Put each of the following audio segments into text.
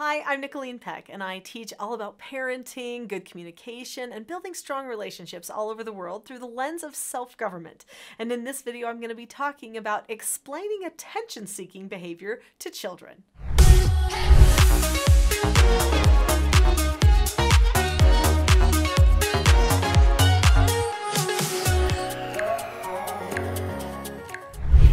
Hi, I'm Nicolene Peck, and I teach all about parenting, good communication, and building strong relationships all over the world through the lens of self-government. And in this video, I'm going to be talking about explaining attention-seeking behavior to children.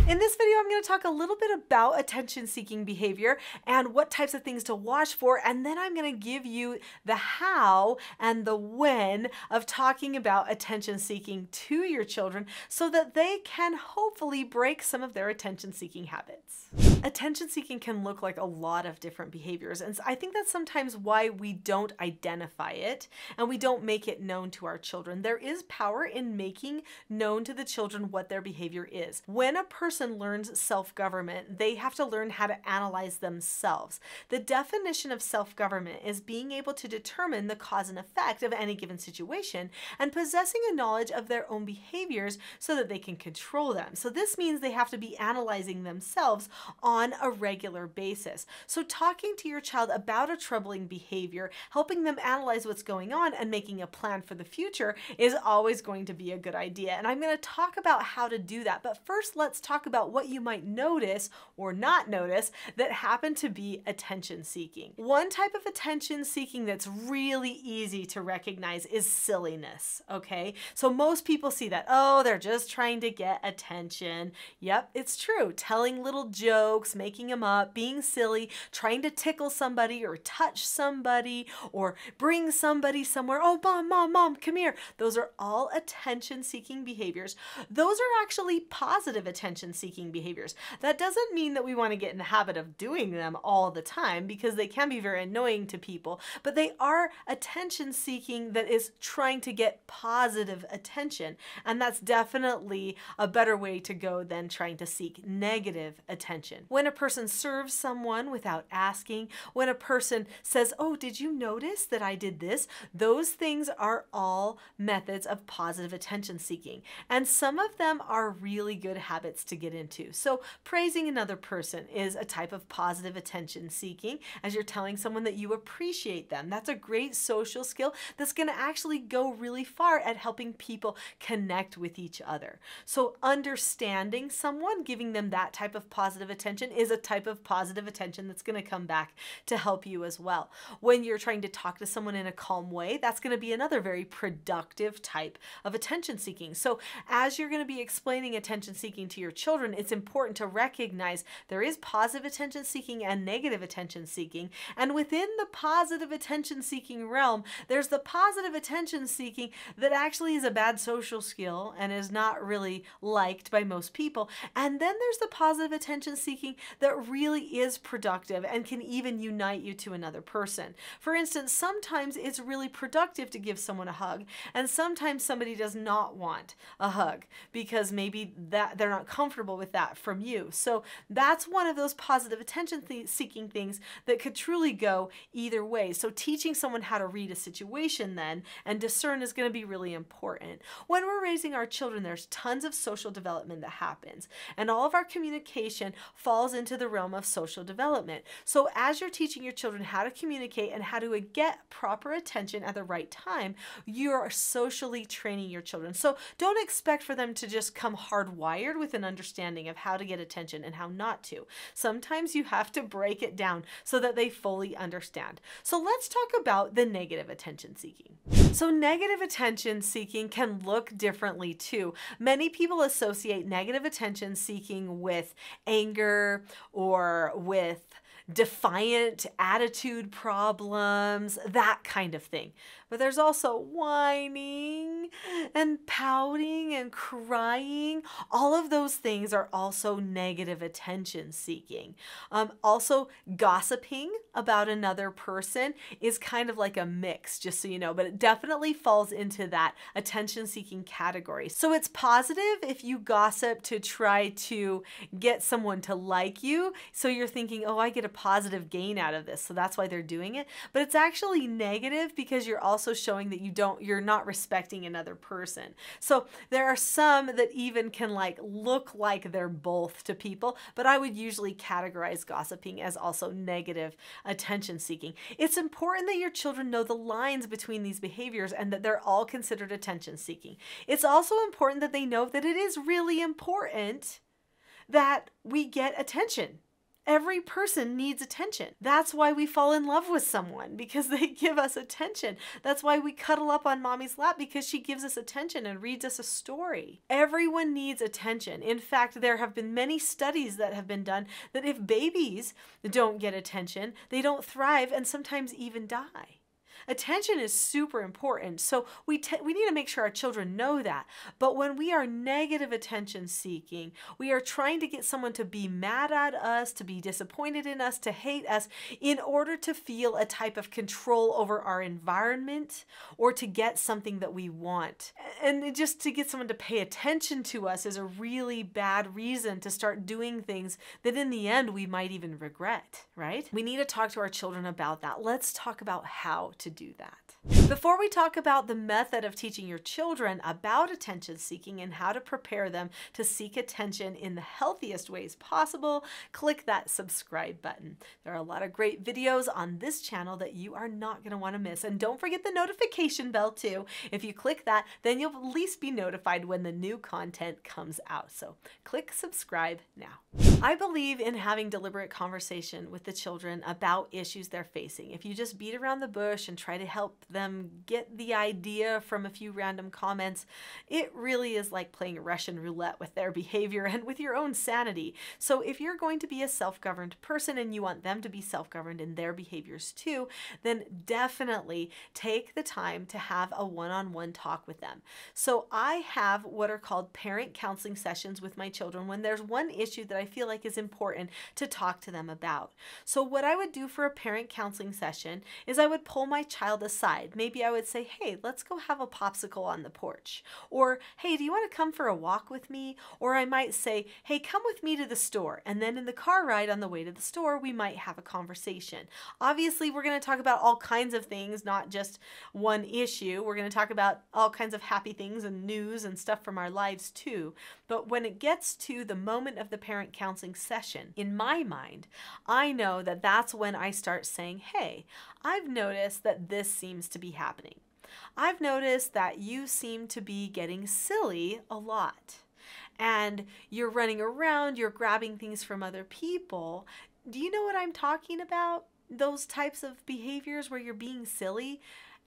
In this video, I'm going to talk a little bit about attention-seeking behavior and what types of things to watch for, and then I'm going to give you the how and the when of talking about attention-seeking to your children so that they can hopefully break some of their attention-seeking habits. Attention-seeking can look like a lot of different behaviors, and I think that's sometimes why we don't identify it and we don't make it known to our children. There is power in making known to the children what their behavior is. When a person learns self-government, they have to learn how to analyze themselves. The definition of self-government is being able to determine the cause and effect of any given situation and possessing a knowledge of their own behaviors so that they can control them. So this means they have to be analyzing themselves on a regular basis. So talking to your child about a troubling behavior, helping them analyze what's going on and making a plan for the future is always going to be a good idea. And I'm going to talk about how to do that. But first, let's talk about what you might notice or not notice that happen to be attention seeking. One type of attention seeking that's really easy to recognize is silliness, okay? So most people see that, oh, they're just trying to get attention. Yep, it's true. Telling little jokes, making them up, being silly, trying to tickle somebody or touch somebody or bring somebody somewhere. Oh, mom, come here. Those are all attention seeking behaviors. Those are actually positive attention seeking behaviors. That doesn't mean that we want to get in the habit of doing them all the time because they can be very annoying to people, but they are attention seeking that is trying to get positive attention. And that's definitely a better way to go than trying to seek negative attention. When a person serves someone without asking, when a person says, oh, did you notice that I did this? Those things are all methods of positive attention seeking. And some of them are really good habits to get into. So praising another person is a type of positive attention seeking as you're telling someone that you appreciate them. That's a great social skill that's going to actually go really far at helping people connect with each other. So understanding someone, giving them that type of positive attention is a type of positive attention that's going to come back to help you as well. When you're trying to talk to someone in a calm way, that's going to be another very productive type of attention seeking. So as you're going to be explaining attention seeking to your children, it's important to recognize there is positive attention seeking and negative attention seeking. And within the positive attention seeking realm, there's the positive attention seeking that actually is a bad social skill and is not really liked by most people. And then there's the positive attention seeking that really is productive and can even unite you to another person. For instance, sometimes it's really productive to give someone a hug, and sometimes somebody does not want a hug because maybe that they're not comfortable with that from you. So that's one of those positive attention seeking things that could truly go either way. So teaching someone how to read a situation then and discern is going to be really important. When we're raising our children, there's tons of social development that happens, and all of our communication falls into the realm of social development. So as you're teaching your children how to communicate and how to get proper attention at the right time, you're socially training your children. So don't expect for them to just come hardwired with an understanding of how to get attention and how not to. Sometimes you have to break it down so that they fully understand. So let's talk about the negative attention seeking. So negative attention seeking can look differently too. Many people associate negative attention seeking with anger or with defiant attitude problems, that kind of thing. But there's also whining and pouting and crying. All of those things are also negative attention seeking. Also, gossiping about another person is kind of like a mix, just so you know, but it definitely falls into that attention seeking category. So it's positive if you gossip to try to get someone to like you. So you're thinking, oh, I get a positive gain out of this. So that's why they're doing it. But it's actually negative because you're also showing that you're not respecting another person. So there are some that even can like look like they're both to people, but I would usually categorize gossiping as also negative attention seeking. It's important that your children know the lines between these behaviors and that they're all considered attention seeking. It's also important that they know that it is really important that we get attention. Every person needs attention. That's why we fall in love with someone, because they give us attention. That's why we cuddle up on mommy's lap, because she gives us attention and reads us a story. Everyone needs attention. In fact, there have been many studies that have been done that if babies don't get attention, they don't thrive and sometimes even die. Attention is super important, so we need to make sure our children know that. But when we are negative attention seeking, we are trying to get someone to be mad at us, to be disappointed in us, to hate us, in order to feel a type of control over our environment or to get something that we want. And just to get someone to pay attention to us is a really bad reason to start doing things that in the end we might even regret, right? We need to talk to our children about that. Let's talk about how to do that. Before we talk about the method of teaching your children about attention seeking and how to prepare them to seek attention in the healthiest ways possible, click that subscribe button. There are a lot of great videos on this channel that you are not going to want to miss. And don't forget the notification bell too. If you click that, then you'll at least be notified when the new content comes out. So click subscribe now. I believe in having deliberate conversation with the children about issues they're facing. If you just beat around the bush and try to help them get the idea from a few random comments, it really is like playing Russian roulette with their behavior and with your own sanity. So if you're going to be a self-governed person and you want them to be self-governed in their behaviors too, then definitely take the time to have a one-on-one talk with them. So I have what are called parent counseling sessions with my children when there's one issue that I feel like is important to talk to them about. So what I would do for a parent counseling session is I would pull my child aside. Maybe I would say, hey, let's go have a popsicle on the porch. Or, hey, do you want to come for a walk with me? Or I might say, hey, come with me to the store. And then in the car ride on the way to the store, we might have a conversation. Obviously, we're going to talk about all kinds of things, not just one issue. We're going to talk about all kinds of happy things and news and stuff from our lives too. But when it gets to the moment of the parent counseling session, in my mind, I know that that's when I start saying, hey, I've noticed that this seems to be happening. I've noticed that you seem to be getting silly a lot. And you're running around, you're grabbing things from other people. Do you know what I'm talking about? Those types of behaviors where you're being silly?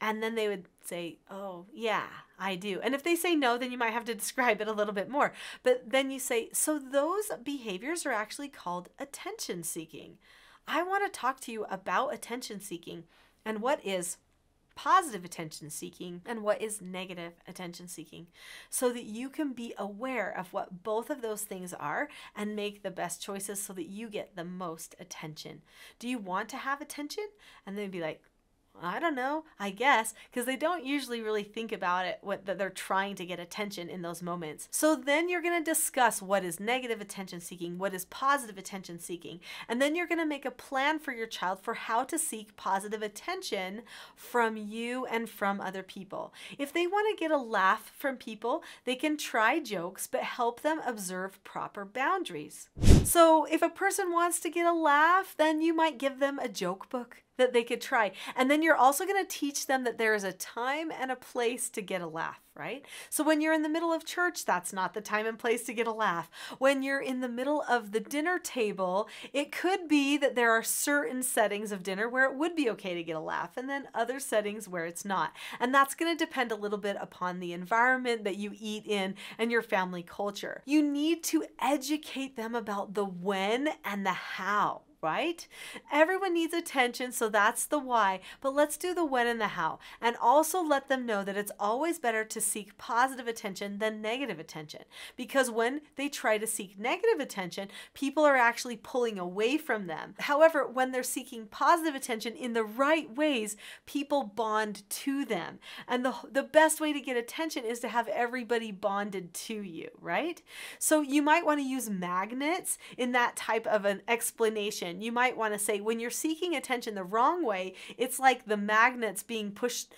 And then they would say, oh, yeah, I do. And if they say no, then you might have to describe it a little bit more. But then you say, so those behaviors are actually called attention seeking. I want to talk to you about attention seeking and what is positive attention seeking and what is negative attention seeking, so that you can be aware of what both of those things are and make the best choices so that you get the most attention. Do you want to have attention? And they'd be like, I don't know, I guess, because they don't usually really think about it, that they're trying to get attention in those moments. So then you're going to discuss what is negative attention seeking, what is positive attention seeking, and then you're going to make a plan for your child for how to seek positive attention from you and from other people. If they want to get a laugh from people, they can try jokes, but help them observe proper boundaries. So if a person wants to get a laugh, then you might give them a joke book that they could try. And then you're also going to teach them that there is a time and a place to get a laugh, right? So when you're in the middle of church, that's not the time and place to get a laugh. When you're in the middle of the dinner table, it could be that there are certain settings of dinner where it would be okay to get a laugh, and then other settings where it's not. And that's going to depend a little bit upon the environment that you eat in and your family culture. You need to educate them about the when and the how. Right? Everyone needs attention, so that's the why, but let's do the when and the how. And also let them know that it's always better to seek positive attention than negative attention. Because when they try to seek negative attention, people are actually pulling away from them. However, when they're seeking positive attention in the right ways, people bond to them. And the best way to get attention is to have everybody bonded to you, right? So you might want to use magnets in that type of an explanation. attention, you might want to say, when you're seeking attention the wrong way, it's like the magnets being pushed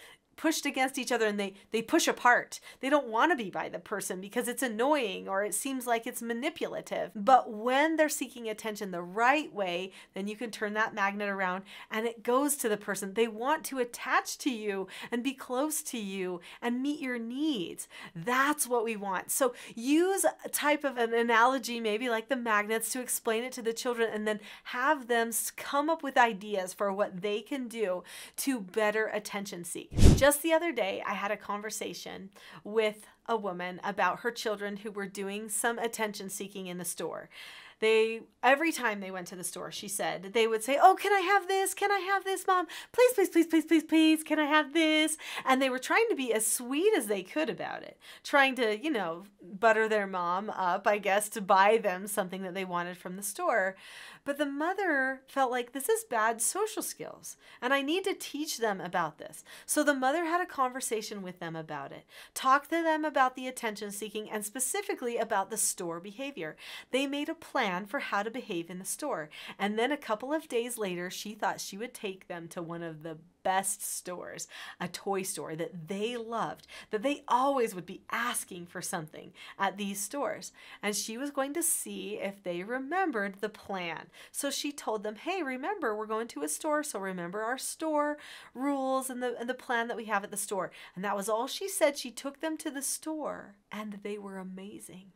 against each other, and they push apart. They don't want to be by the person because it's annoying or it seems like it's manipulative. But when they're seeking attention the right way, then you can turn that magnet around and it goes to the person. They want to attach to you and be close to you and meet your needs. That's what we want. So use a type of an analogy, maybe like the magnets, to explain it to the children, and then have them come up with ideas for what they can do to better attention seek. Just the other day, I had a conversation with a woman about her children who were doing some attention seeking in the store. Every time they went to the store, she said, they would say, "Oh, can I have this? Can I have this, Mom? Please, please, please, please, please, please, can I have this?" And they were trying to be as sweet as they could about it, trying to, butter their mom up, I guess, to buy them something that they wanted from the store. But the mother felt like, this is bad social skills, and I need to teach them about this. So the mother had a conversation with them about it, talked to them about the attention seeking, and specifically about the store behavior. They made a plan for how to behave in the store. And then a couple of days later, she thought she would take them to one of the best stores, a toy store that they loved, that they always would be asking for something at these stores. And she was going to see if they remembered the plan. So she told them, "Hey, remember, we're going to a store, so remember our store rules and the plan that we have at the store." And that was all she said. She took them to the store, and they were amazing.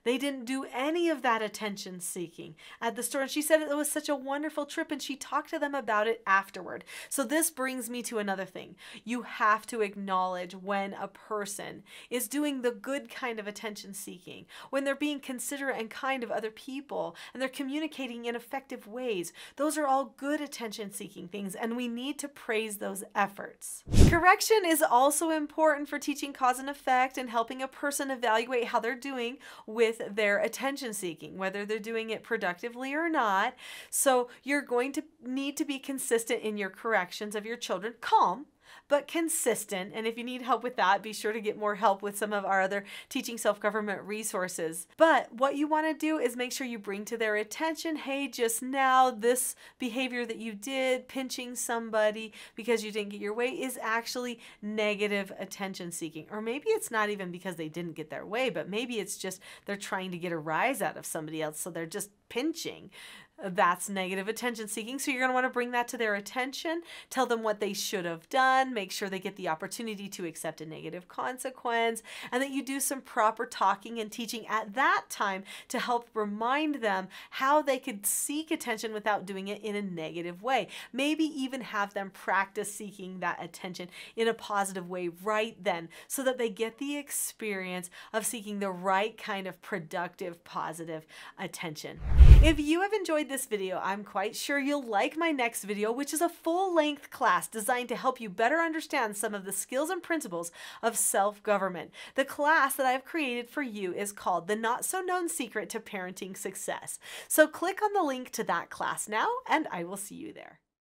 They didn't do any of that attention seeking at the store. And she said it was such a wonderful trip, and she talked to them about it afterward. So this brings me to another thing. You have to acknowledge when a person is doing the good kind of attention seeking, when they're being considerate and kind of other people, and they're communicating in effective ways. Those are all good attention seeking things, and we need to praise those efforts. Correction is also important for teaching cause and effect and helping a person evaluate how they're doing with their attention seeking, whether they're doing it productively or not. So you're going to need to be consistent in your corrections of your children, calm, but consistent. And if you need help with that, be sure to get more help with some of our other teaching self-government resources. But what you want to do is make sure you bring to their attention, hey, just now this behavior that you did, pinching somebody because you didn't get your way, is actually negative attention seeking. Or maybe it's not even because they didn't get their way, but maybe it's just they're trying to get a rise out of somebody else, so they're just pinching. That's negative attention seeking. So you're going to want to bring that to their attention, tell them what they should have done, make sure they get the opportunity to accept a negative consequence, and that you do some proper talking and teaching at that time to help remind them how they could seek attention without doing it in a negative way. Maybe even have them practice seeking that attention in a positive way right then, so that they get the experience of seeking the right kind of productive, positive attention. If you have enjoyed this video, I'm quite sure you'll like my next video, which is a full-length class designed to help you better understand some of the skills and principles of self-government. The class that I've created for you is called The Not-So-Known Secret to Parenting Success. So click on the link to that class now, and I will see you there.